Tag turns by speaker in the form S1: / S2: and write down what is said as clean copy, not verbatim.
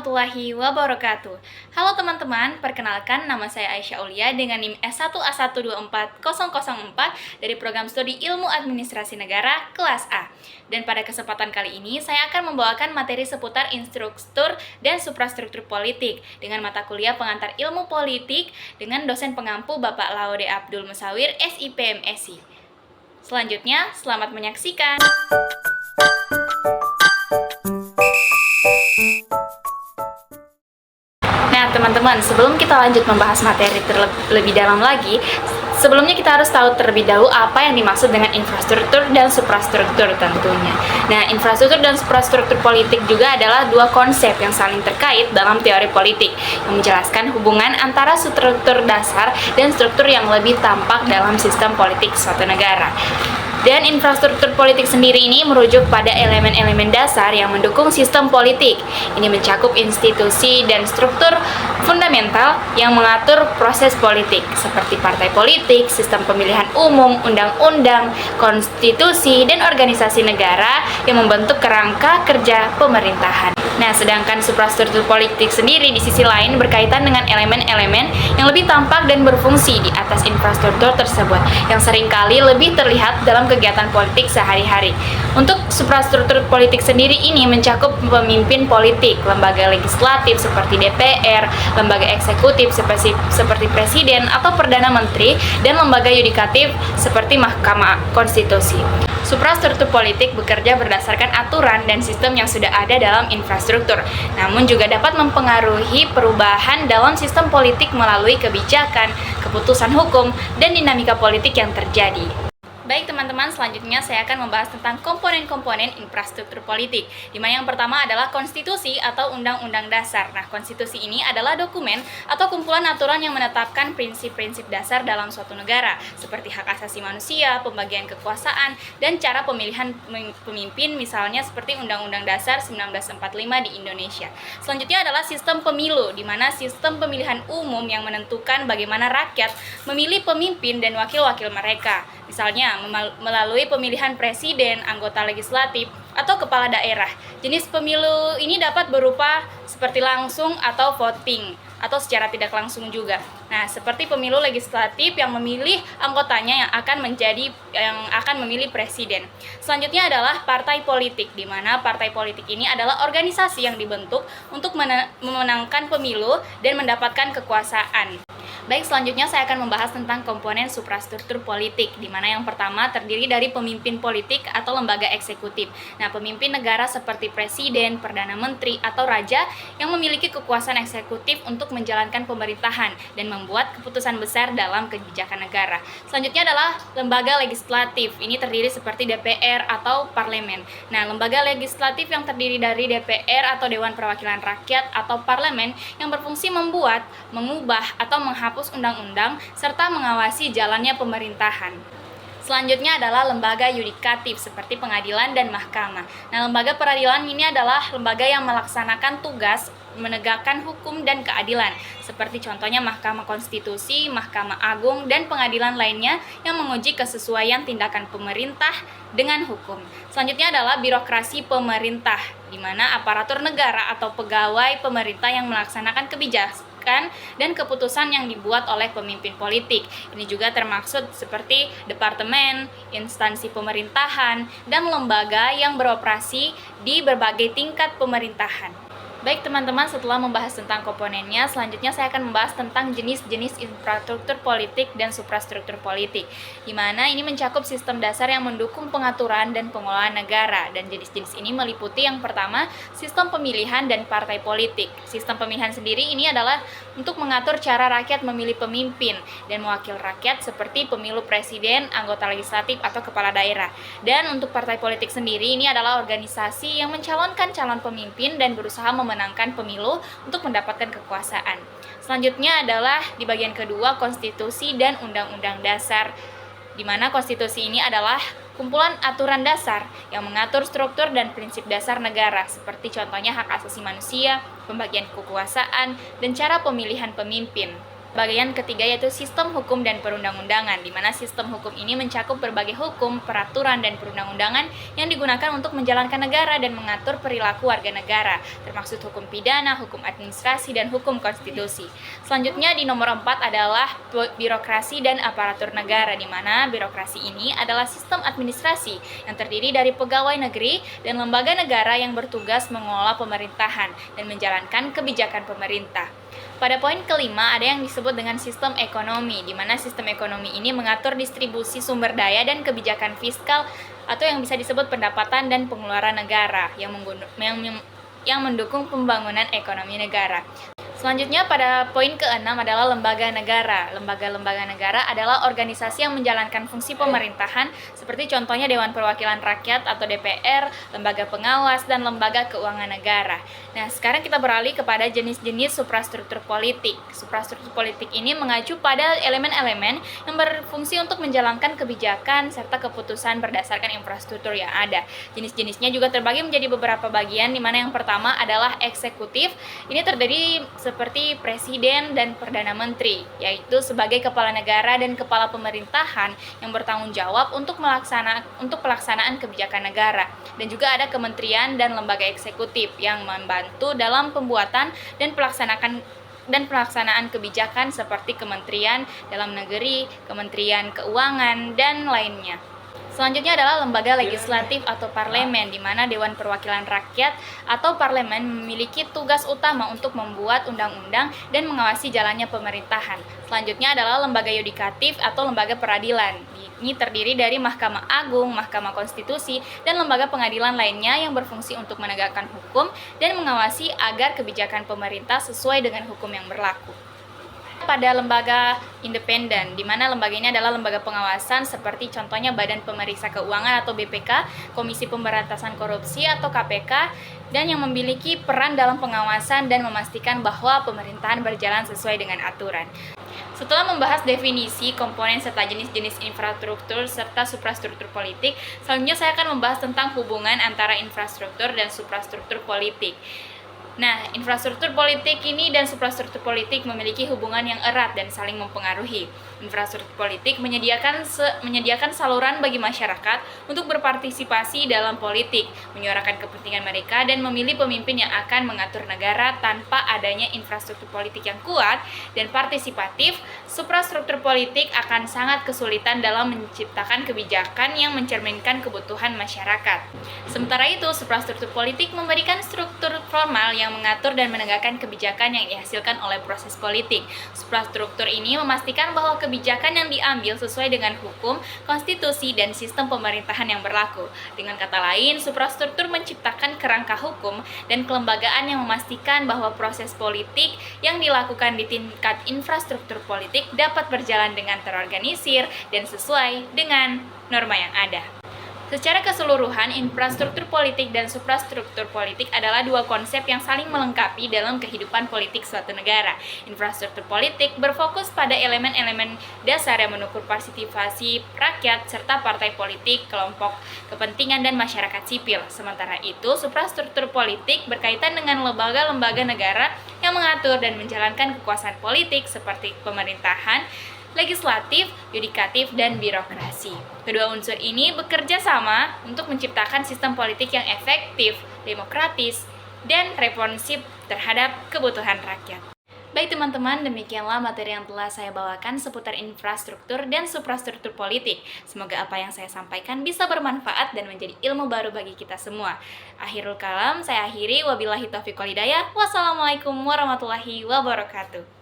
S1: warahmatullahi wabarakatuh. Halo teman-teman, perkenalkan nama saya Aisyah Aulia dengan NIM S1A124004 dari program studi Ilmu Administrasi Negara kelas A. Dan pada kesempatan kali ini saya akan membawakan materi seputar instruktur dan suprastruktur politik dengan mata kuliah pengantar ilmu politik dengan dosen pengampu Bapak Laude Abdul Musawir, SIP MSI. Selanjutnya, selamat menyaksikan. Nah teman-teman, sebelum kita lanjut membahas materi terlebih dalam lagi, sebelumnya kita harus tahu terlebih dahulu apa yang dimaksud dengan infrastruktur dan suprastruktur tentunya. Nah, infrastruktur dan suprastruktur politik juga adalah dua konsep yang saling terkait dalam teori politik yang menjelaskan hubungan antara struktur dasar dan struktur yang lebih tampak dalam sistem politik suatu negara. Dan infrastruktur politik sendiri ini merujuk pada elemen-elemen dasar yang mendukung sistem politik. Ini mencakup institusi dan struktur fundamental yang mengatur proses politik, seperti partai politik, sistem pemilihan umum, undang-undang, konstitusi, dan organisasi negara yang membentuk kerangka kerja pemerintahan. Nah, sedangkan suprastruktur politik sendiri di sisi lain berkaitan dengan elemen-elemen yang lebih tampak dan berfungsi di atas infrastruktur tersebut, yang seringkali lebih terlihat dalam kegiatan politik sehari-hari. Untuk suprastruktur politik sendiri ini mencakup pemimpin politik, lembaga legislatif seperti DPR, lembaga eksekutif seperti presiden atau perdana menteri, dan lembaga yudikatif seperti Mahkamah Konstitusi. Suprastruktur politik bekerja berdasarkan aturan dan sistem yang sudah ada dalam infrastruktur, namun juga dapat mempengaruhi perubahan dalam sistem politik melalui kebijakan, keputusan hukum, dan dinamika politik yang terjadi. Baik teman-teman, selanjutnya saya akan membahas tentang komponen-komponen infrastruktur politik, di mana yang pertama adalah konstitusi atau undang-undang dasar. Nah, konstitusi ini adalah dokumen atau kumpulan aturan yang menetapkan prinsip-prinsip dasar dalam suatu negara, seperti hak asasi manusia, pembagian kekuasaan, dan cara pemilihan pemimpin, misalnya seperti Undang-Undang Dasar 1945 di Indonesia. Selanjutnya adalah sistem pemilu, di mana sistem pemilihan umum yang menentukan bagaimana rakyat memilih pemimpin dan wakil-wakil mereka. Misalnya, melalui pemilihan presiden, anggota legislatif, atau kepala daerah. Jenis pemilu ini dapat berupa seperti langsung atau voting, atau secara tidak langsung juga. Nah, seperti pemilu legislatif yang memilih anggotanya yang akan memilih presiden. Selanjutnya adalah partai politik, di mana partai politik ini adalah organisasi yang dibentuk untuk memenangkan pemilu dan mendapatkan kekuasaan. Baik, selanjutnya saya akan membahas tentang komponen suprastruktur politik, di mana yang pertama terdiri dari pemimpin politik atau lembaga eksekutif. Nah, pemimpin negara seperti presiden, perdana menteri, atau raja yang memiliki kekuasaan eksekutif untuk menjalankan pemerintahan dan membuat keputusan besar dalam kebijakan negara. Selanjutnya adalah lembaga legislatif. Ini terdiri seperti DPR atau parlemen. Nah, lembaga legislatif yang terdiri dari DPR atau Dewan Perwakilan Rakyat atau parlemen yang berfungsi membuat, mengubah, atau menghapus undang-undang serta mengawasi jalannya pemerintahan. Selanjutnya adalah lembaga yudikatif seperti pengadilan dan mahkamah. Nah, lembaga peradilan ini adalah lembaga yang melaksanakan tugas menegakkan hukum dan keadilan, seperti contohnya Mahkamah Konstitusi, Mahkamah Agung, dan pengadilan lainnya yang menguji kesesuaian tindakan pemerintah dengan hukum. Selanjutnya adalah birokrasi pemerintah, di mana aparatur negara atau pegawai pemerintah yang melaksanakan kebijakan dan keputusan yang dibuat oleh pemimpin politik. Ini juga termaksud seperti departemen, instansi pemerintahan, dan lembaga yang beroperasi di berbagai tingkat pemerintahan. Baik teman-teman, setelah membahas tentang komponennya, selanjutnya saya akan membahas tentang jenis-jenis infrastruktur politik dan suprastruktur politik, di mana ini mencakup sistem dasar yang mendukung pengaturan dan pengelolaan negara. Dan jenis-jenis ini meliputi yang pertama, sistem pemilihan dan partai politik. Sistem pemilihan sendiri ini adalah untuk mengatur cara rakyat memilih pemimpin dan mewakil rakyat seperti pemilu presiden, anggota legislatif, atau kepala daerah. Dan untuk partai politik sendiri ini adalah organisasi yang mencalonkan calon pemimpin dan berusaha memenangkan pemilu untuk mendapatkan kekuasaan. Selanjutnya adalah di bagian kedua, konstitusi dan undang-undang dasar, di mana konstitusi ini adalah kumpulan aturan dasar yang mengatur struktur dan prinsip dasar negara, seperti contohnya hak asasi manusia, pembagian kekuasaan, dan cara pemilihan pemimpin. Bagian ketiga yaitu sistem hukum dan perundang-undangan, di mana sistem hukum ini mencakup berbagai hukum, peraturan, dan perundang-undangan yang digunakan untuk menjalankan negara dan mengatur perilaku warga negara, termasuk hukum pidana, hukum administrasi, dan hukum konstitusi. Selanjutnya di nomor 4 adalah birokrasi dan aparatur negara, di mana birokrasi ini adalah sistem administrasi yang terdiri dari pegawai negeri dan lembaga negara yang bertugas mengelola pemerintahan dan menjalankan kebijakan pemerintah. Pada poin kelima ada yang disebut dengan sistem ekonomi, di mana sistem ekonomi ini mengatur distribusi sumber daya dan kebijakan fiskal atau yang bisa disebut pendapatan dan pengeluaran negara yang mendukung pembangunan ekonomi negara. Selanjutnya pada poin ke-6 adalah lembaga negara. Lembaga-lembaga negara adalah organisasi yang menjalankan fungsi pemerintahan seperti contohnya Dewan Perwakilan Rakyat atau DPR, lembaga pengawas, dan lembaga keuangan negara. Nah, sekarang kita beralih kepada jenis-jenis suprastruktur politik. Suprastruktur politik ini mengacu pada elemen-elemen yang berfungsi untuk menjalankan kebijakan serta keputusan berdasarkan infrastruktur yang ada. Jenis-jenisnya juga terbagi menjadi beberapa bagian, di mana yang pertama adalah eksekutif. Ini terdiri seperti presiden dan perdana menteri, yaitu sebagai kepala negara dan kepala pemerintahan yang bertanggung jawab untuk pelaksanaan kebijakan negara. Dan juga ada kementerian dan lembaga eksekutif yang membantu dalam pembuatan dan pelaksanaan kebijakan seperti Kementerian Dalam Negeri, Kementerian Keuangan, dan lainnya. Selanjutnya adalah lembaga legislatif atau parlemen, di mana Dewan Perwakilan Rakyat atau parlemen memiliki tugas utama untuk membuat undang-undang dan mengawasi jalannya pemerintahan. Selanjutnya adalah lembaga yudikatif atau lembaga peradilan. Ini terdiri dari Mahkamah Agung, Mahkamah Konstitusi, dan lembaga pengadilan lainnya yang berfungsi untuk menegakkan hukum dan mengawasi agar kebijakan pemerintah sesuai dengan hukum yang berlaku. Pada lembaga independen, di mana lembaga ini adalah lembaga pengawasan seperti contohnya Badan Pemeriksa Keuangan atau BPK, Komisi Pemberantasan Korupsi atau KPK, dan yang memiliki peran dalam pengawasan dan memastikan bahwa pemerintahan berjalan sesuai dengan aturan. Setelah membahas definisi, komponen, serta jenis-jenis infrastruktur serta suprastruktur politik, selanjutnya saya akan membahas tentang hubungan antara infrastruktur dan suprastruktur politik. Nah, infrastruktur politik ini dan suprastruktur politik memiliki hubungan yang erat dan saling mempengaruhi. Infrastruktur politik menyediakan saluran bagi masyarakat untuk berpartisipasi dalam politik, menyuarakan kepentingan mereka, dan memilih pemimpin yang akan mengatur negara. Tanpa adanya infrastruktur politik yang kuat dan partisipatif, suprastruktur politik akan sangat kesulitan dalam menciptakan kebijakan yang mencerminkan kebutuhan masyarakat. Sementara itu, suprastruktur politik memberikan struktur formal yang mengatur dan menegakkan kebijakan yang dihasilkan oleh proses politik. Suprastruktur ini memastikan bahwa kebijakan yang diambil sesuai dengan hukum, konstitusi, dan sistem pemerintahan yang berlaku. Dengan kata lain, suprastruktur menciptakan kerangka hukum dan kelembagaan yang memastikan bahwa proses politik yang dilakukan di tingkat infrastruktur politik dapat berjalan dengan terorganisir dan sesuai dengan norma yang ada. Secara keseluruhan, infrastruktur politik dan suprastruktur politik adalah dua konsep yang saling melengkapi dalam kehidupan politik suatu negara. Infrastruktur politik berfokus pada elemen-elemen dasar yang mengukur partisipasi rakyat serta partai politik, kelompok kepentingan, dan masyarakat sipil. Sementara itu, suprastruktur politik berkaitan dengan lembaga-lembaga negara yang mengatur dan menjalankan kekuasaan politik seperti pemerintahan, legislatif, yudikatif, dan birokrasi. Kedua unsur ini bekerja sama untuk menciptakan sistem politik yang efektif, demokratis, dan responsif terhadap kebutuhan rakyat. Baik teman-teman, demikianlah materi yang telah saya bawakan seputar infrastruktur dan suprastruktur politik. Semoga apa yang saya sampaikan bisa bermanfaat dan menjadi ilmu baru bagi kita semua. Akhirul kalam, saya akhiri. Wabillahi taufiq wal hidayah. Wassalamualaikum warahmatullahi wabarakatuh.